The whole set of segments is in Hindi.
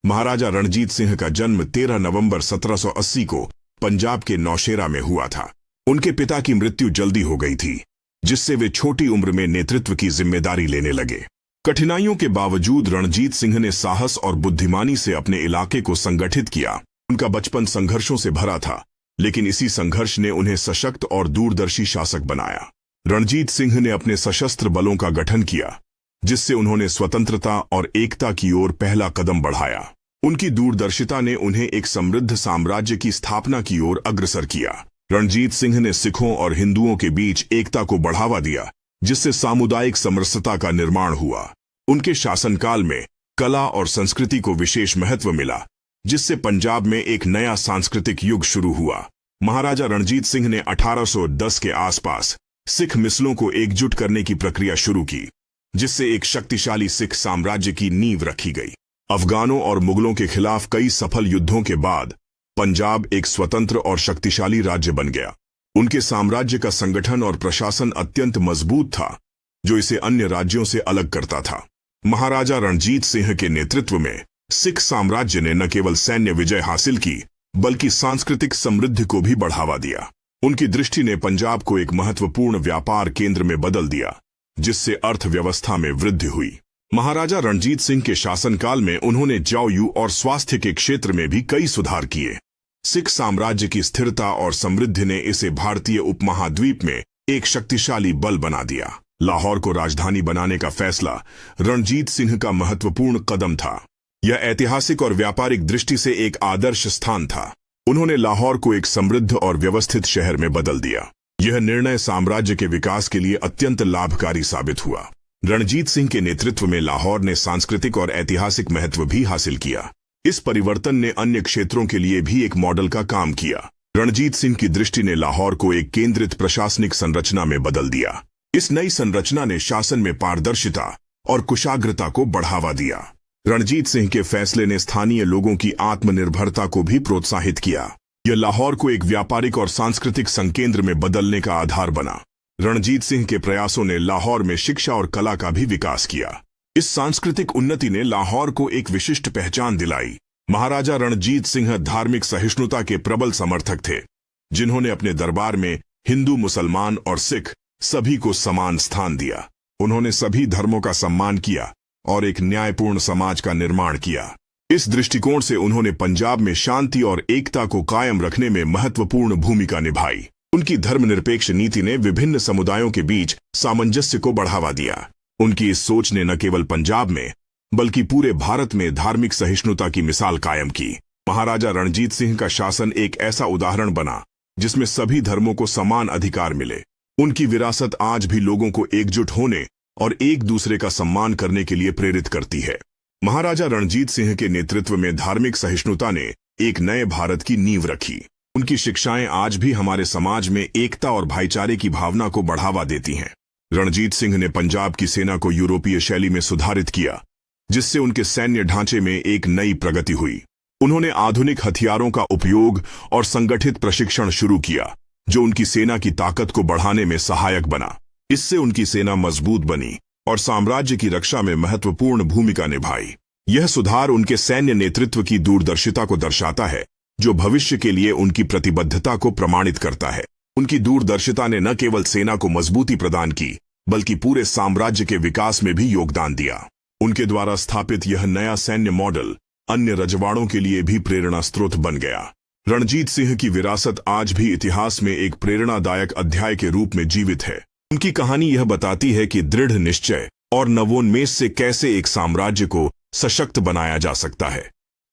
महाराजा रणजीत सिंह का जन्म 13 नवंबर 1780 को पंजाब के नौशेरा में हुआ था। उनके पिता की मृत्यु जल्दी हो गई थी, जिससे वे छोटी उम्र में नेतृत्व की जिम्मेदारी लेने लगे। कठिनाइयों के बावजूद रणजीत सिंह ने साहस और बुद्धिमानी से अपने इलाके को संगठित किया। उनका बचपन संघर्षों से भरा था, लेकिन इसी संघर्ष ने उन्हें सशक्त और दूरदर्शी शासक बनाया। रणजीत सिंह ने अपने सशस्त्र बलों का गठन किया, जिससे उन्होंने स्वतंत्रता और एकता की ओर पहला कदम बढ़ाया। उनकी दूरदर्शिता ने उन्हें एक समृद्ध साम्राज्य की स्थापना की ओर अग्रसर किया। रणजीत सिंह ने सिखों और हिंदुओं के बीच एकता को बढ़ावा दिया, जिससे सामुदायिक समरसता का निर्माण हुआ। उनके शासनकाल में कला और संस्कृति को विशेष महत्व मिला, जिससे पंजाब में एक नया सांस्कृतिक युग शुरू हुआ। महाराजा रणजीत सिंह ने 1810 के आसपास सिख मिसलों को एकजुट करने की प्रक्रिया शुरू की, जिससे एक शक्तिशाली सिख साम्राज्य की नींव रखी गई। अफगानों और मुगलों के खिलाफ कई सफल युद्धों के बाद पंजाब एक स्वतंत्र और शक्तिशाली राज्य बन गया। उनके साम्राज्य का संगठन और प्रशासन अत्यंत मजबूत था, जो इसे अन्य राज्यों से अलग करता था। महाराजा रणजीत सिंह के नेतृत्व में सिख साम्राज्य ने न केवल सैन्य विजय हासिल की, बल्कि सांस्कृतिक समृद्धि को भी बढ़ावा दिया। उनकी दृष्टि ने पंजाब को एक महत्वपूर्ण व्यापार केंद्र में बदल दिया, जिससे अर्थव्यवस्था में वृद्धि हुई। महाराजा रणजीत सिंह के शासनकाल में उन्होंने जौयु और स्वास्थ्य के क्षेत्र में भी कई सुधार किए। सिख साम्राज्य की स्थिरता और समृद्धि ने इसे भारतीय उपमहाद्वीप में एक शक्तिशाली बल बना दिया। लाहौर को राजधानी बनाने का फैसला रणजीत सिंह का महत्वपूर्ण कदम था। यह ऐतिहासिक और व्यापारिक दृष्टि से एक आदर्श स्थान था। उन्होंने लाहौर को एक समृद्ध और व्यवस्थित शहर में बदल दिया। यह निर्णय साम्राज्य के विकास के लिए अत्यंत लाभकारी साबित हुआ। रणजीत सिंह के नेतृत्व में लाहौर ने सांस्कृतिक और ऐतिहासिक महत्व भी हासिल किया। इस परिवर्तन ने अन्य क्षेत्रों के लिए भी एक मॉडल का काम किया। रणजीत सिंह की दृष्टि ने लाहौर को एक केंद्रित प्रशासनिक संरचना में बदल दिया। इस नई संरचना ने शासन में पारदर्शिता और कुशाग्रता को बढ़ावा दिया। रणजीत सिंह के फैसले ने स्थानीय लोगों की आत्मनिर्भरता को भी प्रोत्साहित किया। यह लाहौर को एक व्यापारिक और सांस्कृतिक संकेंद्र में बदलने का आधार बना। रणजीत सिंह के प्रयासों ने लाहौर में शिक्षा और कला का भी विकास किया। इस सांस्कृतिक उन्नति ने लाहौर को एक विशिष्ट पहचान दिलाई। महाराजा रणजीत सिंह धार्मिक सहिष्णुता के प्रबल समर्थक थे, जिन्होंने अपने दरबार में हिंदू, मुसलमान और सिख सभी को समान स्थान दिया। उन्होंने सभी धर्मों का सम्मान किया और एक न्यायपूर्ण समाज का निर्माण किया। इस दृष्टिकोण से उन्होंने पंजाब में शांति और एकता को कायम रखने में महत्वपूर्ण भूमिका निभाई। उनकी धर्मनिरपेक्ष नीति ने विभिन्न समुदायों के बीच सामंजस्य को बढ़ावा दिया। उनकी इस सोच ने न केवल पंजाब में, बल्कि पूरे भारत में धार्मिक सहिष्णुता की मिसाल कायम की। महाराजा रणजीत सिंह का शासन एक ऐसा उदाहरण बना जिसमें सभी धर्मों को समान अधिकार मिले। उनकी विरासत आज भी लोगों को एकजुट होने और एक दूसरे का सम्मान करने के लिए प्रेरित करती है। महाराजा रणजीत सिंह के नेतृत्व में धार्मिक सहिष्णुता ने एक नए भारत की नींव रखी। उनकी शिक्षाएं आज भी हमारे समाज में एकता और भाईचारे की भावना को बढ़ावा देती हैं। रणजीत सिंह ने पंजाब की सेना को यूरोपीय शैली में सुधारित किया, जिससे उनके सैन्य ढांचे में एक नई प्रगति हुई। उन्होंने आधुनिक हथियारों का उपयोग और संगठित प्रशिक्षण शुरू किया, जो उनकी सेना की ताकत को बढ़ाने में सहायक बना। इससे उनकी सेना मजबूत बनी और साम्राज्य की रक्षा में महत्वपूर्ण भूमिका निभाई। यह सुधार उनके सैन्य नेतृत्व की दूरदर्शिता को दर्शाता है, जो भविष्य के लिए उनकी प्रतिबद्धता को प्रमाणित करता है। उनकी दूरदर्शिता ने न केवल सेना को मजबूती प्रदान की, बल्कि पूरे साम्राज्य के विकास में भी योगदान दिया। उनके द्वारा स्थापित यह नया सैन्य मॉडल अन्य रजवाड़ों के लिए भी प्रेरणा स्रोत बन गया। रणजीत सिंह की विरासत आज भी इतिहास में एक प्रेरणादायक अध्याय के रूप में जीवित है। उनकी कहानी यह बताती है कि दृढ़ निश्चय और नवोन्मेष से कैसे एक साम्राज्य को सशक्त बनाया जा सकता है।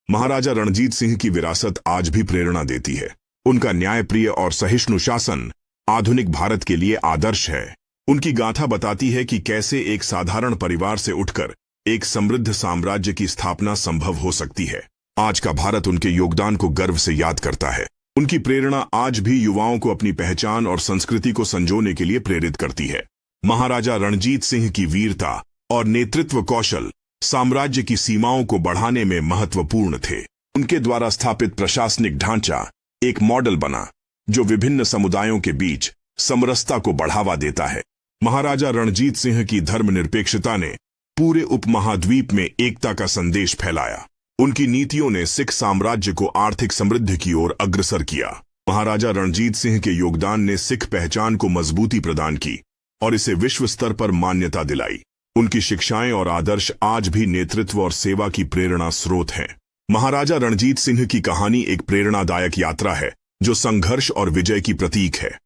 महाराजा रणजीत सिंह की विरासत आज भी प्रेरणा देती है। उनका न्यायप्रिय और सहिष्णु शासन आधुनिक भारत के लिए आदर्श है। उनकी गाथा बताती है कि कैसे एक साधारण परिवार से उठकर एक समृद्ध साम्राज्य की स्थापना संभव हो सकती है। आज का भारत उनके योगदान को गर्व से याद करता है। उनकी प्रेरणा आज भी युवाओं को अपनी पहचान और संस्कृति को संजोने के लिए प्रेरित करती है। महाराजा रणजीत सिंह की वीरता और नेतृत्व कौशल साम्राज्य की सीमाओं को बढ़ाने में महत्वपूर्ण थे। उनके द्वारा स्थापित प्रशासनिक ढांचा एक मॉडल बना, जो विभिन्न समुदायों के बीच समरसता को बढ़ावा देता है। महाराजा रणजीत सिंह की धर्मनिरपेक्षता ने पूरे उपमहाद्वीप में एकता का संदेश फैलाया। उनकी नीतियों ने सिख साम्राज्य को आर्थिक समृद्धि की ओर अग्रसर किया। महाराजा रणजीत सिंह के योगदान ने सिख पहचान को मजबूती प्रदान की और इसे विश्व स्तर पर मान्यता दिलाई। उनकी शिक्षाएं और आदर्श आज भी नेतृत्व और सेवा की प्रेरणा स्रोत हैं। महाराजा रणजीत सिंह की कहानी एक प्रेरणादायक यात्रा है जो संघर्ष और विजय की प्रतीक है।